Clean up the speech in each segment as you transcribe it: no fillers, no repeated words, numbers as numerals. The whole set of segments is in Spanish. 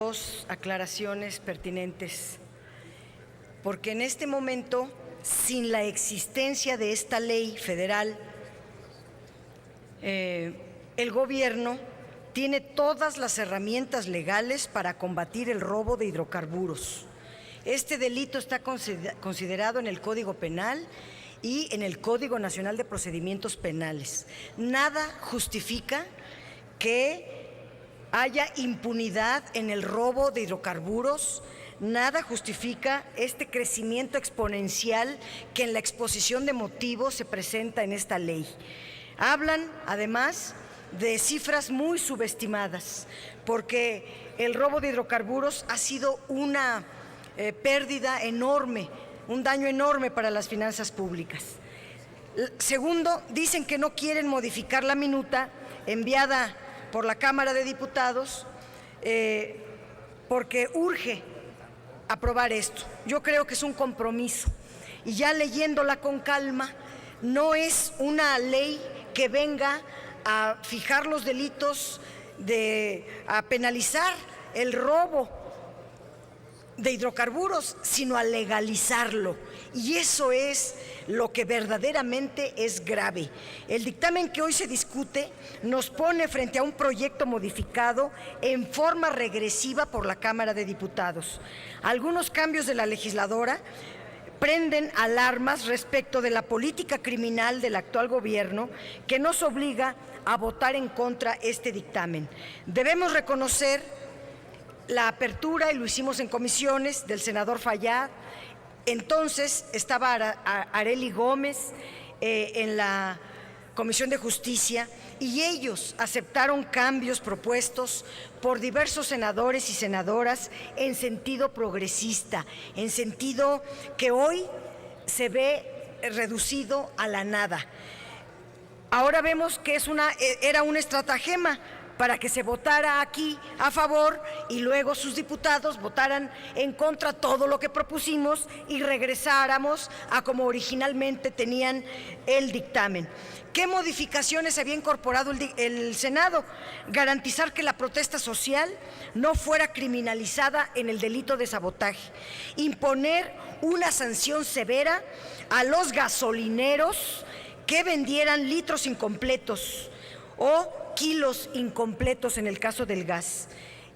Dos aclaraciones pertinentes, porque en este momento, sin la existencia de esta ley federal, el gobierno tiene todas las herramientas legales para combatir el robo de hidrocarburos. Este delito está considerado en el Código Penal y en el Código Nacional de Procedimientos Penales. Nada justifica que haya impunidad en el robo de hidrocarburos, nada justifica este crecimiento exponencial que en la exposición de motivos se presenta en esta ley. Hablan, además, de cifras muy subestimadas, porque el robo de hidrocarburos ha sido una pérdida enorme, un daño enorme para las finanzas públicas. Segundo, dicen que no quieren modificar la minuta enviada por la Cámara de Diputados, porque urge aprobar esto. Yo creo que es un compromiso, y ya leyéndola con calma, no es una ley que venga a fijar los delitos, a penalizar el robo de hidrocarburos, sino a legalizarlo. Y eso es lo que verdaderamente es grave. El dictamen que hoy se discute nos pone frente a un proyecto modificado en forma regresiva por la Cámara de Diputados. Algunos cambios de la legisladora prenden alarmas respecto de la política criminal del actual gobierno, que nos obliga a votar en contra este dictamen. Debemos reconocer la apertura, y lo hicimos en comisiones, del senador Fayad. Entonces estaba Arely Gómez en la Comisión de Justicia, y ellos aceptaron cambios propuestos por diversos senadores y senadoras en sentido progresista, en sentido que hoy se ve reducido a la nada. Ahora vemos que era un estratagema para que se votara aquí a favor y luego sus diputados votaran en contra todo lo que propusimos y regresáramos a como originalmente tenían el dictamen. ¿Qué modificaciones había incorporado el Senado? Garantizar que la protesta social no fuera criminalizada en el delito de sabotaje, imponer una sanción severa a los gasolineros que vendieran litros incompletos o kilos incompletos en el caso del gas.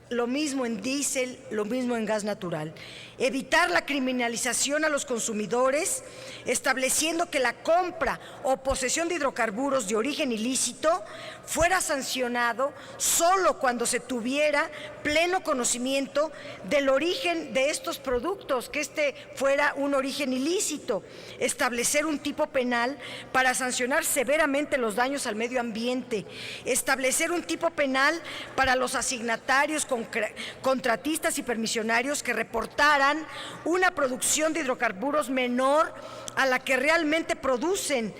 Lo mismo en diésel, lo mismo en gas natural. Evitar la criminalización a los consumidores, estableciendo que la compra o posesión de hidrocarburos de origen ilícito fuera sancionado solo cuando se tuviera pleno conocimiento del origen de estos productos, que este fuera un origen ilícito. Establecer un tipo penal para sancionar severamente los daños al medio ambiente. Establecer un tipo penal para los asignatarios, contratistas y permisionarios que reportaran una producción de hidrocarburos menor a la que realmente producen,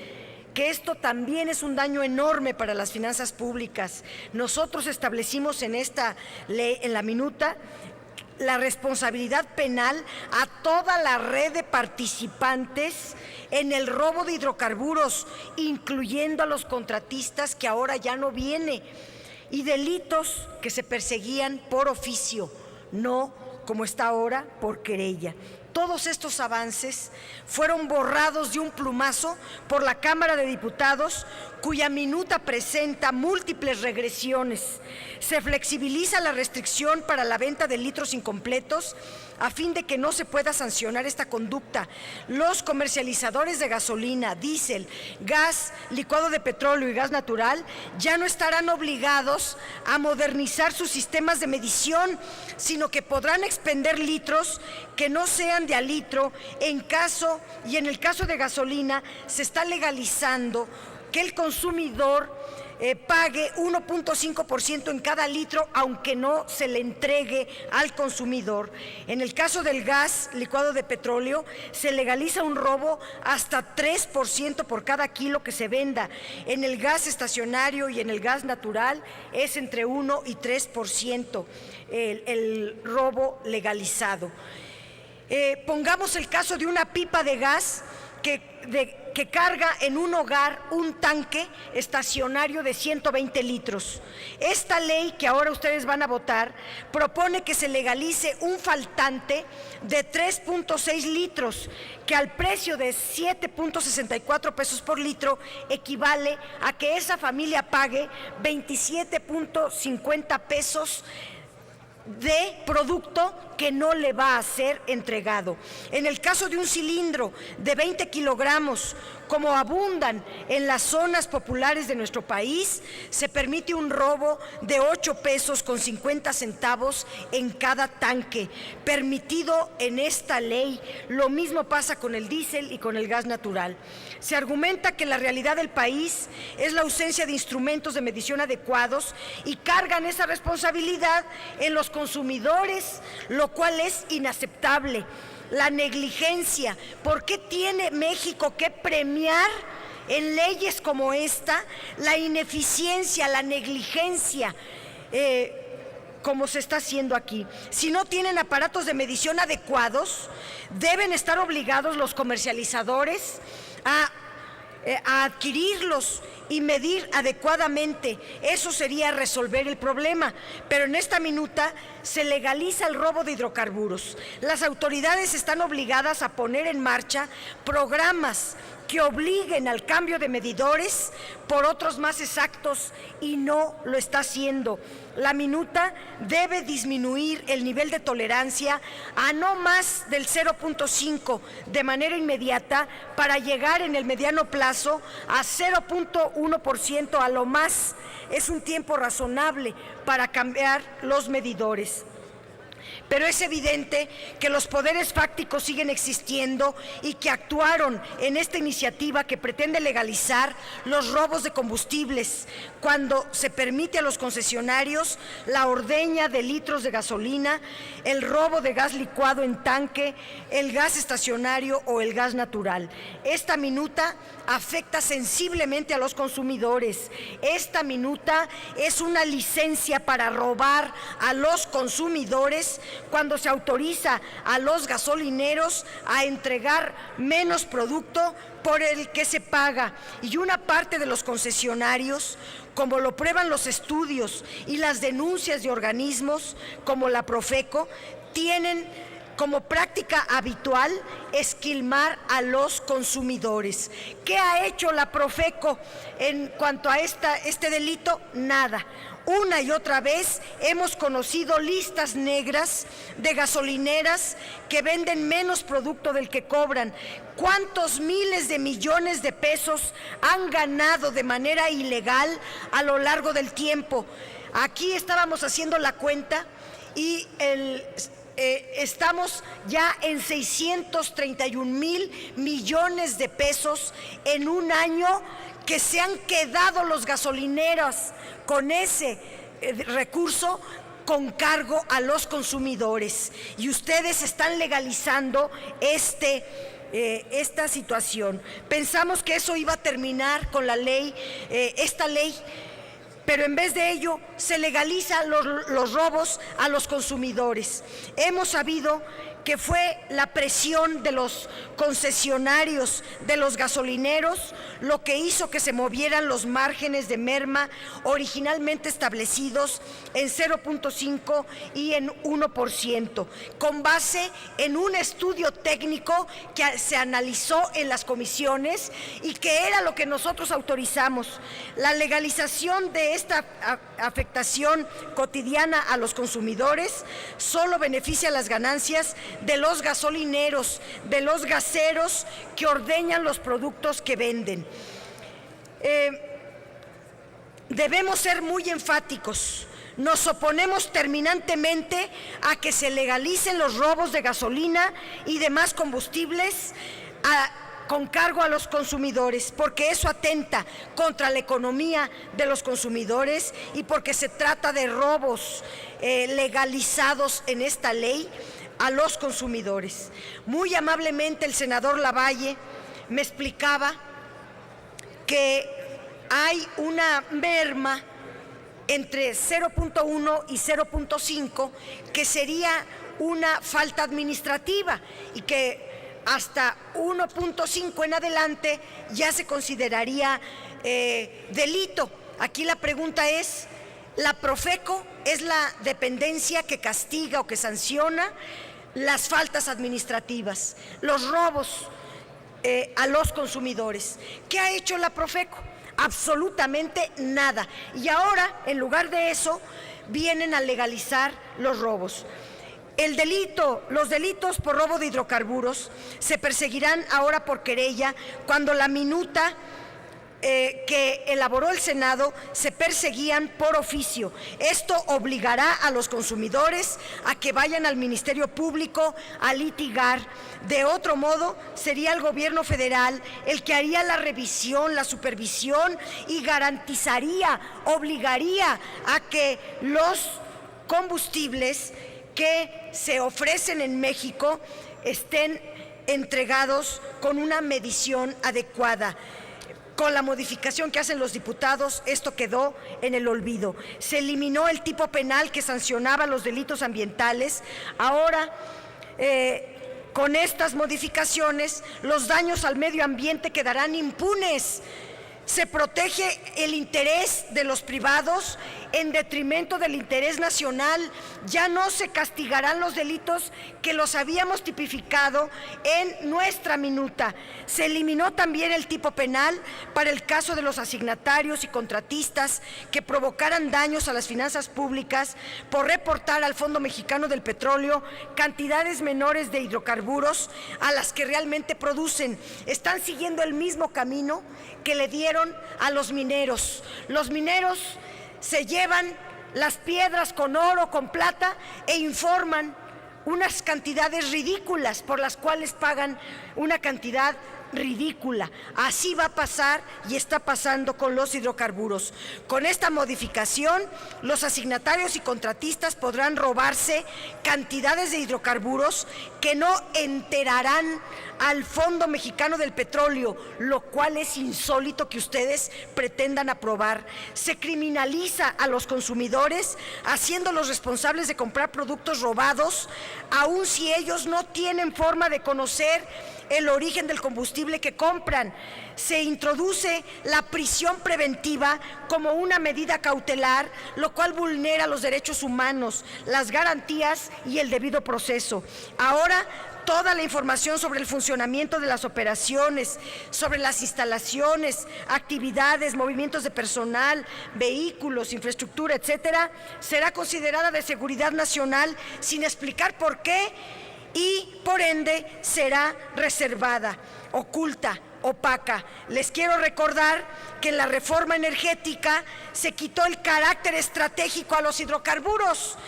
que esto también es un daño enorme para las finanzas públicas. Nosotros establecimos en esta ley, en la minuta, la responsabilidad penal a toda la red de participantes en el robo de hidrocarburos, incluyendo a los contratistas, que ahora ya no viene, y delitos que se perseguían por oficio, no como está ahora por querella. Todos estos avances fueron borrados de un plumazo por la Cámara de Diputados, cuya minuta presenta múltiples regresiones. Se flexibiliza la restricción para la venta de litros incompletos a fin de que no se pueda sancionar esta conducta. Los comercializadores de gasolina, diésel, gas, licuado de petróleo y gas natural ya no estarán obligados a modernizar sus sistemas de medición, sino que podrán expender litros que no sean de a litro. En el caso de gasolina, se está legalizando que el consumidor pague 1.5% en cada litro, aunque no se le entregue al consumidor. En el caso del gas licuado de petróleo, se legaliza un robo hasta 3% por cada kilo que se venda. En el gas estacionario y en el gas natural es entre 1 y 3% el robo legalizado. Pongamos el caso de una pipa de gas que carga en un hogar un tanque estacionario de 120 litros. Esta ley que ahora ustedes van a votar propone que se legalice un faltante de 3.6 litros, que al precio de 7.64 pesos por litro equivale a que esa familia pague 27.50 pesos de producto que no le va a ser entregado. En el caso de un cilindro de 20 kilogramos, como abundan en las zonas populares de nuestro país, se permite un robo de 8 pesos con 50 centavos en cada tanque, permitido en esta ley. Lo mismo pasa con el diésel y con el gas natural. Se argumenta que la realidad del país es la ausencia de instrumentos de medición adecuados y cargan esa responsabilidad en los consumidores, lo cual es inaceptable. La negligencia. ¿Por qué tiene México que premiar en leyes como esta la ineficiencia, la negligencia, como se está haciendo aquí? Si no tienen aparatos de medición adecuados, deben estar obligados los comercializadores a adquirirlos y medir adecuadamente. Eso sería resolver el problema. Pero en esta minuta se legaliza el robo de hidrocarburos. Las autoridades están obligadas a poner en marcha programas que obliguen al cambio de medidores por otros más exactos, y no lo está haciendo. La minuta debe disminuir el nivel de tolerancia a no más del 0.5 de manera inmediata para llegar en el mediano plazo a 0.1% a lo más. Es un tiempo razonable para cambiar los medidores. Pero es evidente que los poderes fácticos siguen existiendo y que actuaron en esta iniciativa que pretende legalizar los robos de combustibles, cuando se permite a los concesionarios la ordeña de litros de gasolina, el robo de gas licuado en tanque, el gas estacionario o el gas natural. Esta minuta afecta sensiblemente a los consumidores. Esta minuta es una licencia para robar a los consumidores cuando se autoriza a los gasolineros a entregar menos producto por el que se paga. Y una parte de los concesionarios, como lo prueban los estudios y las denuncias de organismos como la Profeco, tienen como práctica habitual esquilmar a los consumidores. ¿Qué ha hecho la Profeco en cuanto a este delito? Nada. Una y otra vez hemos conocido listas negras de gasolineras que venden menos producto del que cobran. ¿Cuántos miles de millones de pesos han ganado de manera ilegal a lo largo del tiempo? Aquí estábamos haciendo la cuenta y estamos ya en 631,000 millones de pesos en un año que se han quedado los gasolineros con ese recurso con cargo a los consumidores. Y ustedes están legalizando esta situación. Pensamos que eso iba a terminar con la ley, esta ley, pero en vez de ello se legalizan los robos a los consumidores. Hemos sabido que fue la presión de los concesionarios, de los gasolineros, lo que hizo que se movieran los márgenes de merma originalmente establecidos en 0.5 y en 1%, con base en un estudio técnico que se analizó en las comisiones y que era lo que nosotros autorizamos. La legalización de esta afectación cotidiana a los consumidores solo beneficia las ganancias de los gasolineros, de los gaseros que ordeñan los productos que venden. Debemos ser muy enfáticos. Nos oponemos terminantemente a que se legalicen los robos de gasolina y demás combustibles con cargo a los consumidores, porque eso atenta contra la economía de los consumidores y porque se trata de robos legalizados en esta ley a los consumidores. Muy amablemente el senador Lavalle me explicaba que hay una merma entre 0.1 y 0.5 que sería una falta administrativa y que hasta 1.5 en adelante ya se consideraría delito. Aquí la pregunta es, ¿la Profeco es la dependencia que castiga o que sanciona las faltas administrativas, los robos a los consumidores? ¿Qué ha hecho la Profeco? Absolutamente nada. Y ahora, en lugar de eso, vienen a legalizar los robos. Los delitos por robo de hidrocarburos se perseguirán ahora por querella cuando la minuta que elaboró el Senado se perseguían por oficio. Esto obligará a los consumidores a que vayan al Ministerio Público a litigar. De otro modo, sería el gobierno federal el que haría la revisión, la supervisión y garantizaría, obligaría a que los combustibles que se ofrecen en México estén entregados con una medición adecuada. Con la modificación que hacen los diputados, esto quedó en el olvido. Se eliminó el tipo penal que sancionaba los delitos ambientales. Ahora, con estas modificaciones, los daños al medio ambiente quedarán impunes. Se protege el interés de los privados en detrimento del interés nacional. Ya no se castigarán los delitos que los habíamos tipificado en nuestra minuta. Se eliminó también el tipo penal para el caso de los asignatarios y contratistas que provocaran daños a las finanzas públicas por reportar al Fondo Mexicano del Petróleo cantidades menores de hidrocarburos a las que realmente producen. Están siguiendo el mismo camino que le dieron a los mineros. Los mineros se llevan las piedras con oro, con plata, e informan unas cantidades ridículas por las cuales pagan una cantidad ridícula. Así va a pasar y está pasando con los hidrocarburos. Con esta modificación, los asignatarios y contratistas podrán robarse cantidades de hidrocarburos que no enterarán al Fondo Mexicano del Petróleo, lo cual es insólito que ustedes pretendan aprobar. Se criminaliza a los consumidores haciéndolos responsables de comprar productos robados, aun si ellos no tienen forma de conocer el origen del combustible que compran. Se introduce la prisión preventiva como una medida cautelar, lo cual vulnera los derechos humanos, las garantías y el debido proceso. Ahora, toda la información sobre el funcionamiento de las operaciones, sobre las instalaciones, actividades, movimientos de personal, vehículos, infraestructura, etcétera, será considerada de seguridad nacional sin explicar por qué, y por ende será reservada, oculta, opaca. Les quiero recordar que en la reforma energética se quitó el carácter estratégico a los hidrocarburos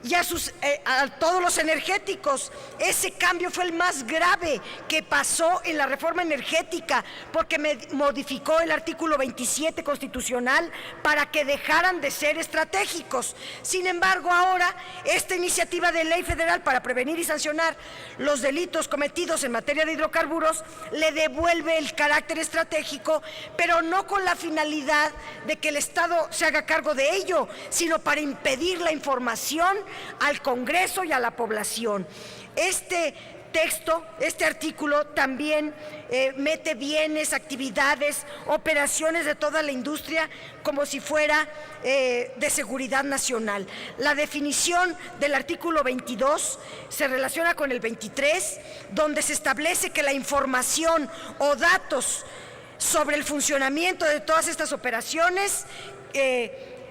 y a todos los energéticos. Ese cambio fue el más grave que pasó en la reforma energética, porque modificó el artículo 27 constitucional para que dejaran de ser estratégicos. Sin embargo, ahora esta iniciativa de ley federal para prevenir y sancionar los delitos cometidos en materia de hidrocarburos le devuelve el carácter estratégico, pero no con la finalidad de que el Estado se haga cargo de ello, sino para impedir la información al Congreso y a la población. Este texto, este artículo también mete bienes, actividades, operaciones de toda la industria como si fuera de seguridad nacional. La definición del artículo 22 se relaciona con el 23, donde se establece que la información o datos sobre el funcionamiento de todas estas operaciones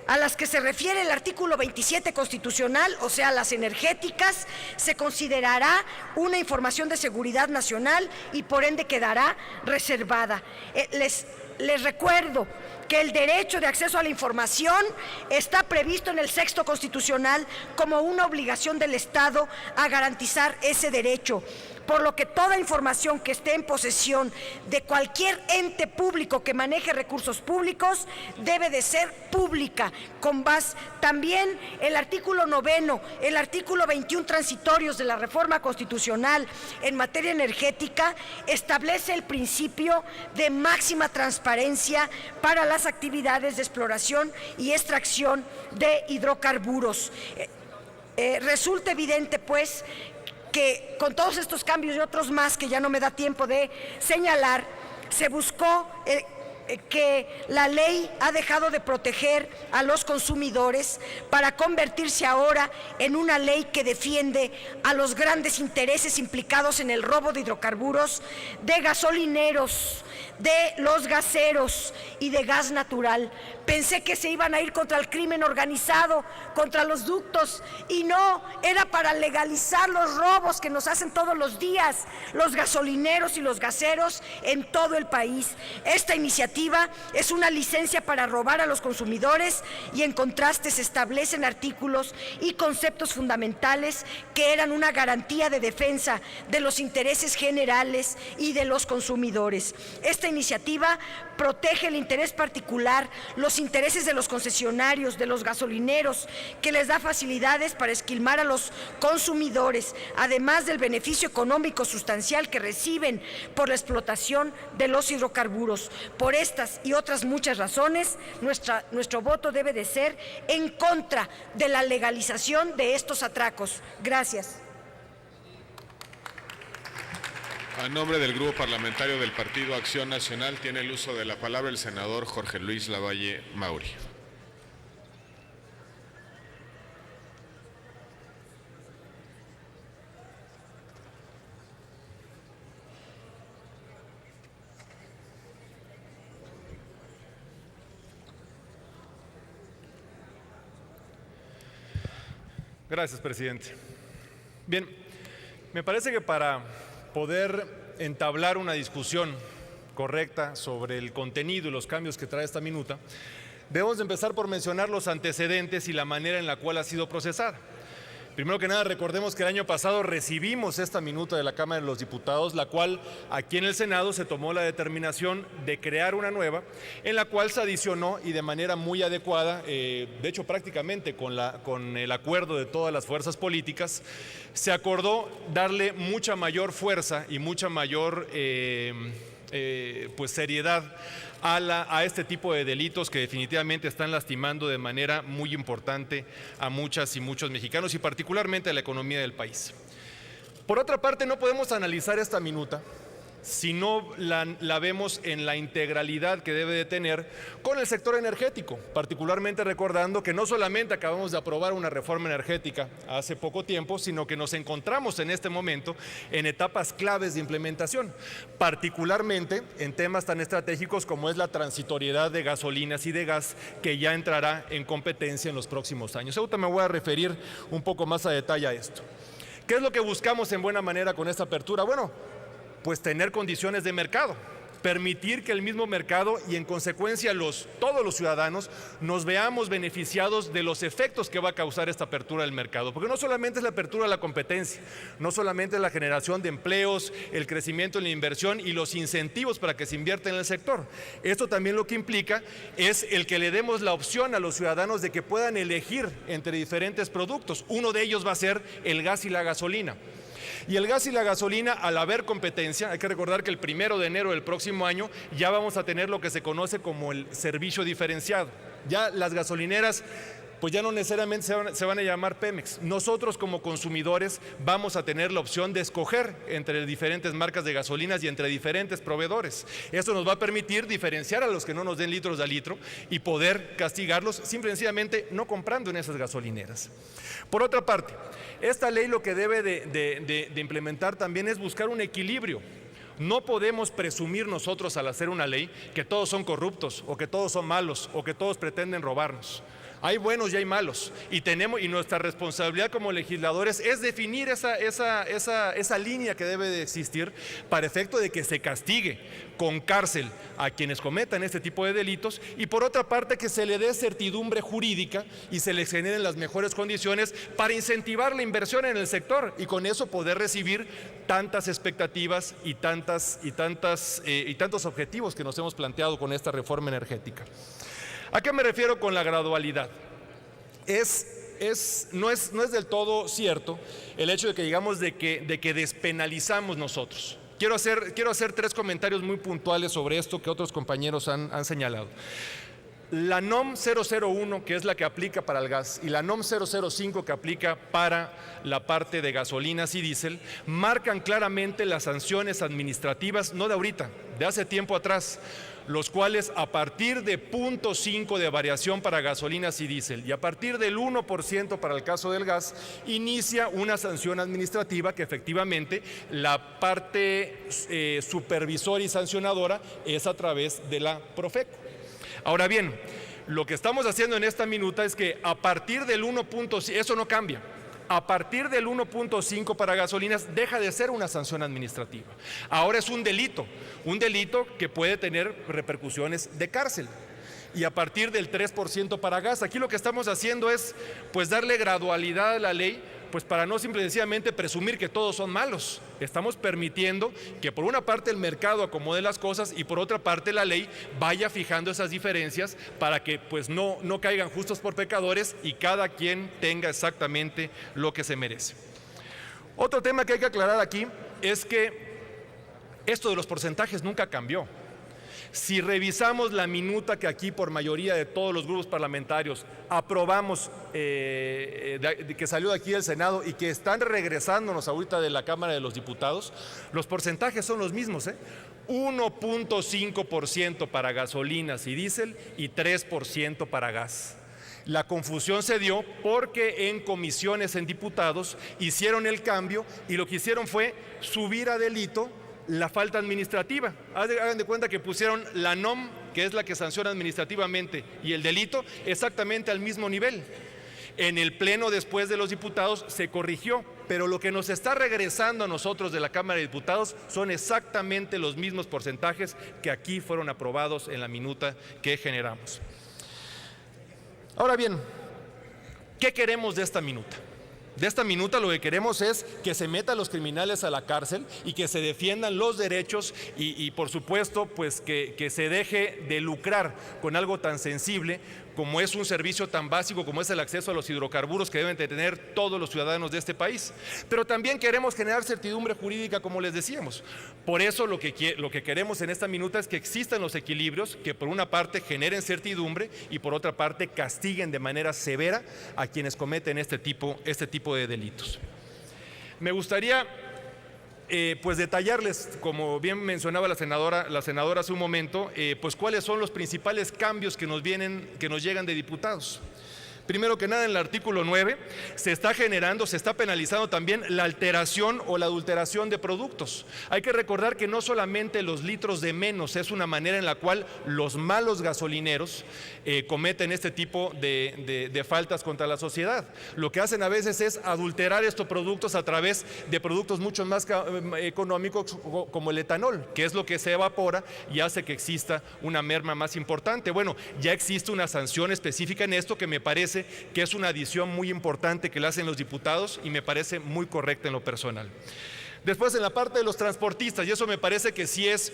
a las que se refiere el artículo 27 constitucional, o sea, las energéticas, se considerará una información de seguridad nacional y por ende quedará reservada. Les recuerdo que el derecho de acceso a la información está previsto en el 6º constitucional como una obligación del Estado a garantizar ese derecho, por lo que toda información que esté en posesión de cualquier ente público que maneje recursos públicos debe de ser pública. Con base también el artículo 9, el artículo 21 transitorios de la reforma constitucional en materia energética establece el principio de máxima transparencia para las actividades de exploración y extracción de hidrocarburos. Resulta evidente, pues, que con todos estos cambios y otros más que ya no me da tiempo de señalar, se buscó que la ley ha dejado de proteger a los consumidores para convertirse ahora en una ley que defiende a los grandes intereses implicados en el robo de hidrocarburos, de gasolineros, de los gaseros y de gas natural. Pensé que se iban a ir contra el crimen organizado, contra los ductos, y no, era para legalizar los robos que nos hacen todos los días los gasolineros y los gaseros en todo el país. Esta iniciativa es una licencia para robar a los consumidores y en contraste se establecen artículos y conceptos fundamentales que eran una garantía de defensa de los intereses generales y de los consumidores. Esta iniciativa protege el interés particular, los intereses de los concesionarios, de los gasolineros, que les da facilidades para esquilmar a los consumidores, además del beneficio económico sustancial que reciben por la explotación de los hidrocarburos. Por estas y otras muchas razones, nuestro voto debe de ser en contra de la legalización de estos atracos. Gracias. A nombre del Grupo Parlamentario del Partido Acción Nacional, tiene el uso de la palabra el senador Jorge Luis Lavalle Mauri. Gracias, presidente. Bien, me parece que para poder entablar una discusión correcta sobre el contenido y los cambios que trae esta minuta, debemos empezar por mencionar los antecedentes y la manera en la cual ha sido procesada. Primero que nada, recordemos que el año pasado recibimos esta minuta de la Cámara de los Diputados, la cual aquí en el Senado se tomó la determinación de crear una nueva, en la cual se adicionó y de manera muy adecuada, de hecho prácticamente con el acuerdo de todas las fuerzas políticas, se acordó darle mucha mayor fuerza y mucha mayor seriedad a este tipo de delitos que definitivamente están lastimando de manera muy importante a muchas y muchos mexicanos y particularmente a la economía del país. Por otra parte, no podemos analizar esta minuta si no la vemos en la integralidad que debe de tener con el sector energético, particularmente recordando que no solamente acabamos de aprobar una reforma energética hace poco tiempo, sino que nos encontramos en este momento en etapas claves de implementación, particularmente en temas tan estratégicos como es la transitoriedad de gasolinas y de gas, que ya entrará en competencia en los próximos años. Ahorita me voy a referir un poco más a detalle a esto. ¿Qué es lo que buscamos en buena manera con esta apertura? Bueno, pues tener condiciones de mercado, permitir que el mismo mercado y en consecuencia todos los ciudadanos nos veamos beneficiados de los efectos que va a causar esta apertura del mercado, porque no solamente es la apertura de la competencia, no solamente es la generación de empleos, el crecimiento en la inversión y los incentivos para que se invierta en el sector. Esto también lo que implica es el que le demos la opción a los ciudadanos de que puedan elegir entre diferentes productos. Uno de ellos va a ser el gas y la gasolina. Y el gas y la gasolina, al haber competencia, hay que recordar que el 1 de enero del próximo año ya vamos a tener lo que se conoce como el servicio diferenciado. Ya las gasolineras pues ya no necesariamente se van a llamar Pemex. Nosotros como consumidores vamos a tener la opción de escoger entre diferentes marcas de gasolinas y entre diferentes proveedores. Esto nos va a permitir diferenciar a los que no nos den litros de litro y poder castigarlos simple y sencillamente no comprando en esas gasolineras. Por otra parte, esta ley lo que debe de implementar también es buscar un equilibrio. No podemos presumir nosotros al hacer una ley que todos son corruptos o que todos son malos o que todos pretenden robarnos. Hay buenos y hay malos y nuestra responsabilidad como legisladores es definir esa línea que debe de existir para efecto de que se castigue con cárcel a quienes cometan este tipo de delitos y por otra parte que se le dé certidumbre jurídica y se les generen las mejores condiciones para incentivar la inversión en el sector y con eso poder recibir tantas expectativas y tantos objetivos que nos hemos planteado con esta reforma energética. ¿A qué me refiero con la gradualidad? No es del todo cierto el hecho de que digamos de que despenalizamos nosotros. Quiero hacer 3 comentarios muy puntuales sobre esto que otros compañeros han señalado. La NOM 001, que es la que aplica para el gas, y la NOM 005, que aplica para la parte de gasolinas y diésel, marcan claramente las sanciones administrativas, no de ahorita, de hace tiempo atrás, los cuales a partir de 0.5 de variación para gasolinas y diésel y a partir del 1% para el caso del gas, inicia una sanción administrativa que efectivamente la parte supervisora y sancionadora es a través de la Profeco. Ahora bien, lo que estamos haciendo en esta minuta es que a partir del 1.5, eso no cambia. A partir del 1.5 para gasolinas deja de ser una sanción administrativa. Ahora es un delito que puede tener repercusiones de cárcel. Y a partir del 3% para gas, aquí lo que estamos haciendo es pues darle gradualidad a la ley, pues para no simple y sencillamente presumir que todos son malos. Estamos permitiendo que por una parte el mercado acomode las cosas y por otra parte la ley vaya fijando esas diferencias para que pues no caigan justos por pecadores y cada quien tenga exactamente lo que se merece. Otro tema que hay que aclarar aquí es que esto de los porcentajes nunca cambió. Si revisamos la minuta que aquí por mayoría de todos los grupos parlamentarios aprobamos, que salió de aquí del Senado y que están regresándonos ahorita de la Cámara de los Diputados, los porcentajes son los mismos, 1.5% para gasolinas y diésel y 3% para gas. La confusión se dio porque en comisiones en diputados hicieron el cambio y lo que hicieron fue subir a delito la falta administrativa. Hagan de cuenta que pusieron la NOM, que es la que sanciona administrativamente, y el delito exactamente al mismo nivel. En el pleno después de los diputados se corrigió, pero lo que nos está regresando a nosotros de la Cámara de Diputados son exactamente los mismos porcentajes que aquí fueron aprobados en la minuta que generamos. Ahora bien, ¿qué queremos de esta minuta? De esta minuta lo que queremos es que se metan los criminales a la cárcel y que se defiendan los derechos y por supuesto pues que se deje de lucrar con algo tan sensible como es un servicio tan básico como es el acceso a los hidrocarburos que deben de tener todos los ciudadanos de este país. Pero también queremos generar certidumbre jurídica, como les decíamos. Por eso lo que queremos en esta minuta es que existan los equilibrios que por una parte generen certidumbre y por otra parte castiguen de manera severa a quienes cometen este tipo de delitos. Me gustaría pues detallarles, como bien mencionaba la senadora hace un momento, pues cuáles son los principales cambios que nos llegan de diputados. Primero que nada, en el artículo 9 se está penalizando también la alteración o la adulteración de productos. Hay que recordar que no solamente los litros de menos es una manera en la cual los malos gasolineros cometen este tipo de faltas contra la sociedad. Lo que hacen a veces es adulterar estos productos a través de productos mucho más económicos como el etanol, que es lo que se evapora y hace que exista una merma más importante. Bueno, ya existe una sanción específica en esto que me parece que es una adición muy importante que le hacen los diputados y me parece muy correcta en lo personal. Después, en la parte de los transportistas, y eso me parece que sí es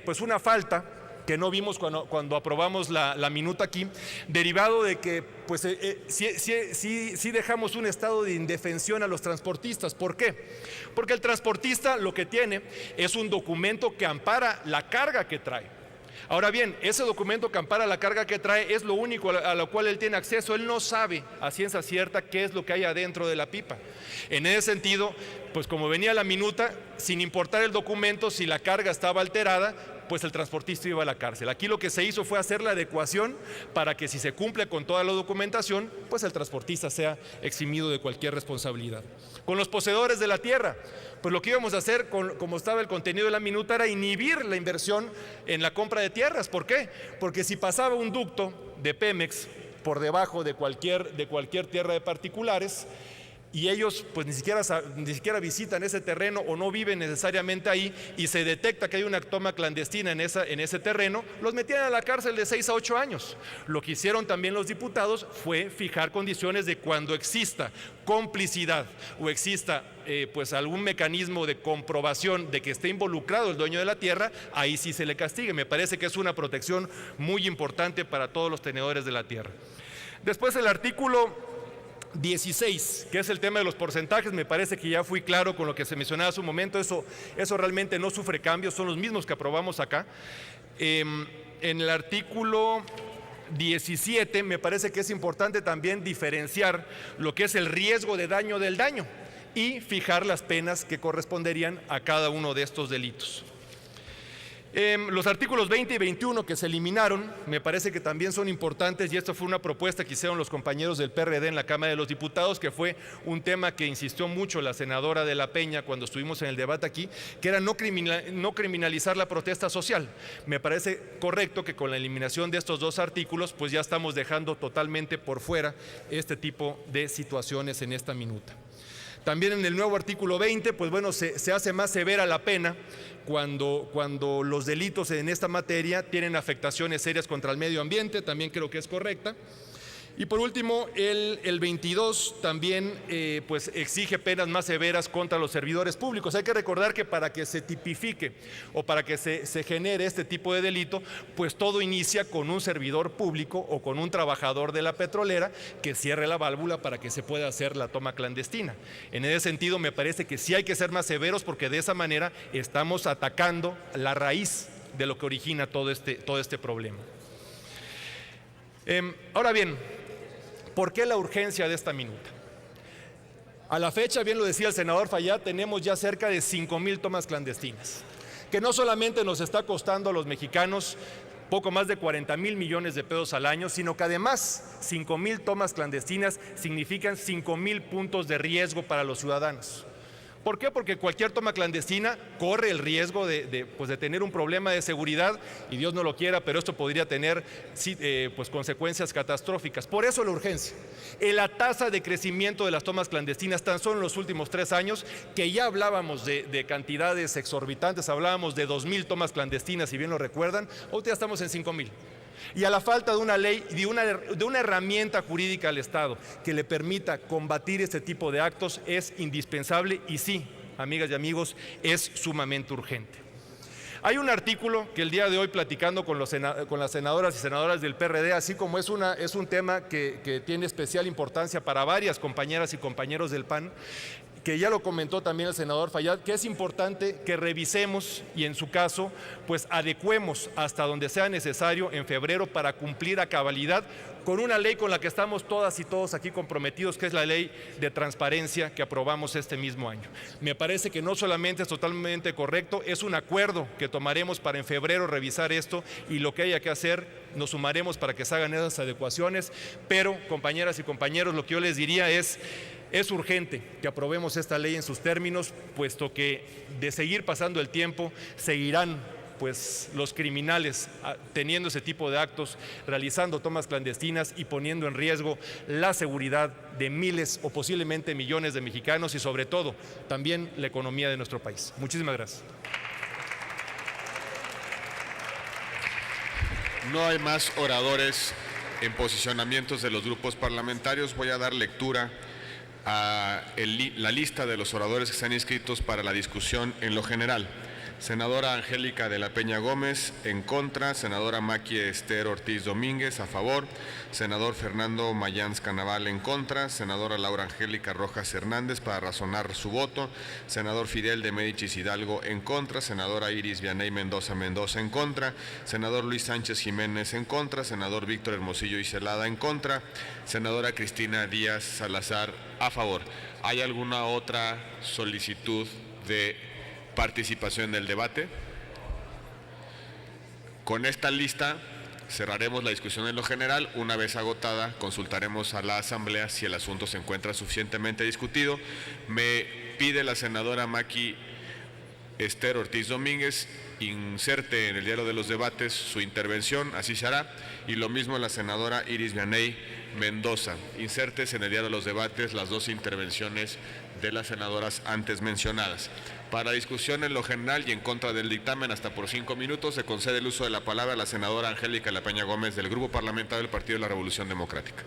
pues una falta que no vimos cuando aprobamos la minuta aquí, derivado de que pues, sí dejamos un estado de indefensión a los transportistas. ¿Por qué? Porque el transportista lo que tiene es un documento que ampara la carga que trae. Ahora bien, ese documento que ampara la carga que trae es lo único a lo cual él tiene acceso. Él no sabe a ciencia cierta qué es lo que hay adentro de la pipa. En ese sentido, pues como venía la minuta, sin importar el documento, si la carga estaba alterada, pues el transportista iba a la cárcel. Aquí lo que se hizo fue hacer la adecuación para que si se cumple con toda la documentación, pues el transportista sea eximido de cualquier responsabilidad. Con los poseedores de la tierra, pues lo que íbamos a hacer, como estaba el contenido de la minuta, era inhibir la inversión en la compra de tierras. ¿Por qué? Porque si pasaba un ducto de Pemex por debajo de cualquier tierra de particulares, y ellos pues ni siquiera visitan ese terreno o no viven necesariamente ahí y se detecta que hay una toma clandestina en ese terreno, los metían a la cárcel de 6 a 8 años. Lo que hicieron también los diputados fue fijar condiciones de cuando exista complicidad o exista pues algún mecanismo de comprobación de que esté involucrado el dueño de la tierra, ahí sí se le castigue. Me parece que es una protección muy importante para todos los tenedores de la tierra. Después el artículo 16, que es el tema de los porcentajes, me parece que ya fui claro con lo que se mencionaba hace un momento. Eso realmente no sufre cambios, son los mismos que aprobamos acá. En el artículo 17 me parece que es importante también diferenciar lo que es el riesgo de daño del daño y fijar las penas que corresponderían a cada uno de estos delitos. Los artículos 20 y 21 que se eliminaron me parece que también son importantes, y esto fue una propuesta que hicieron los compañeros del PRD en la Cámara de los Diputados, que fue un tema que insistió mucho la senadora de la Peña cuando estuvimos en el debate aquí, que era no criminalizar la protesta social. Me parece correcto que con la eliminación de estos dos artículos pues ya estamos dejando totalmente por fuera este tipo de situaciones en esta minuta. También en el nuevo artículo 20, pues bueno, se hace más severa la pena cuando los delitos en esta materia tienen afectaciones serias contra el medio ambiente, también creo que es correcta. Y por último, el 22 también pues exige penas más severas contra los servidores públicos. Hay que recordar que para que se tipifique o para que se genere este tipo de delito, pues todo inicia con un servidor público o con un trabajador de la petrolera que cierre la válvula para que se pueda hacer la toma clandestina. En ese sentido, me parece que sí hay que ser más severos, porque de esa manera estamos atacando la raíz de lo que origina todo este problema. Ahora bien, ¿por qué la urgencia de esta minuta? A la fecha, bien lo decía el senador Fayad, tenemos ya cerca de 5,000 tomas clandestinas, que no solamente nos está costando a los mexicanos poco más de 40,000 millones de pesos al año, sino que además 5,000 tomas clandestinas significan 5,000 puntos de riesgo para los ciudadanos. ¿Por qué? Porque cualquier toma clandestina corre el riesgo de tener un problema de seguridad, y Dios no lo quiera, pero esto podría tener consecuencias catastróficas. Por eso la urgencia. La tasa de crecimiento de las tomas clandestinas tan solo en los últimos 3 años, que ya hablábamos de cantidades exorbitantes, hablábamos de 2,000 tomas clandestinas, si bien lo recuerdan, ahorita ya estamos en 5,000. Y a la falta de una ley y de una herramienta jurídica al Estado que le permita combatir este tipo de actos es indispensable, y sí, amigas y amigos, es sumamente urgente. Hay un artículo que el día de hoy, platicando con las senadoras y senadores del PRD, así como es un tema que tiene especial importancia para varias compañeras y compañeros del PAN, que ya lo comentó también el senador Fayad, que es importante que revisemos y en su caso pues adecuemos hasta donde sea necesario en febrero para cumplir a cabalidad con una ley con la que estamos todas y todos aquí comprometidos, que es la ley de transparencia que aprobamos este mismo año. Me parece que no solamente es totalmente correcto, es un acuerdo que tomaremos para en febrero revisar esto, y lo que haya que hacer nos sumaremos para que se hagan esas adecuaciones. Pero, compañeras y compañeros, lo que yo les diría es urgente que aprobemos esta ley en sus términos, puesto que de seguir pasando el tiempo seguirán pues los criminales teniendo ese tipo de actos, realizando tomas clandestinas y poniendo en riesgo la seguridad de miles o posiblemente millones de mexicanos, y sobre todo también la economía de nuestro país. Muchísimas gracias. No hay más oradores en posicionamientos de los grupos parlamentarios. Voy a dar lectura a la lista de los oradores que están inscritos para la discusión en lo general. Senadora Angélica de la Peña Gómez, en contra. Senadora Maqui Esther Ortiz Domínguez, a favor. Senador Fernando Mayans Canaval, en contra. Senadora Laura Angélica Rojas Hernández, para razonar su voto. Senador Fidel de Médicis Hidalgo, en contra. Senadora Iris Vianey Mendoza, en contra. Senador Luis Sánchez Jiménez, en contra. Senador Víctor Hermosillo y Celada, en contra. Senadora Cristina Díaz Salazar, a favor. ¿Hay alguna otra solicitud de participación en el debate? Con esta lista cerraremos la discusión en lo general. Una vez agotada, consultaremos a la Asamblea si el asunto se encuentra suficientemente discutido. Me pide la senadora Maqui Esther Ortiz Domínguez inserte en el diario de los debates su intervención, así se hará, y lo mismo la senadora Iris Vianey Mendoza. Insertes en el diario de los debates las dos intervenciones de las senadoras antes mencionadas. Para discusión en lo general y en contra del dictamen, hasta por 5 minutos, se concede el uso de la palabra a la senadora Angélica de la Peña Gómez, del Grupo Parlamentario del Partido de la Revolución Democrática.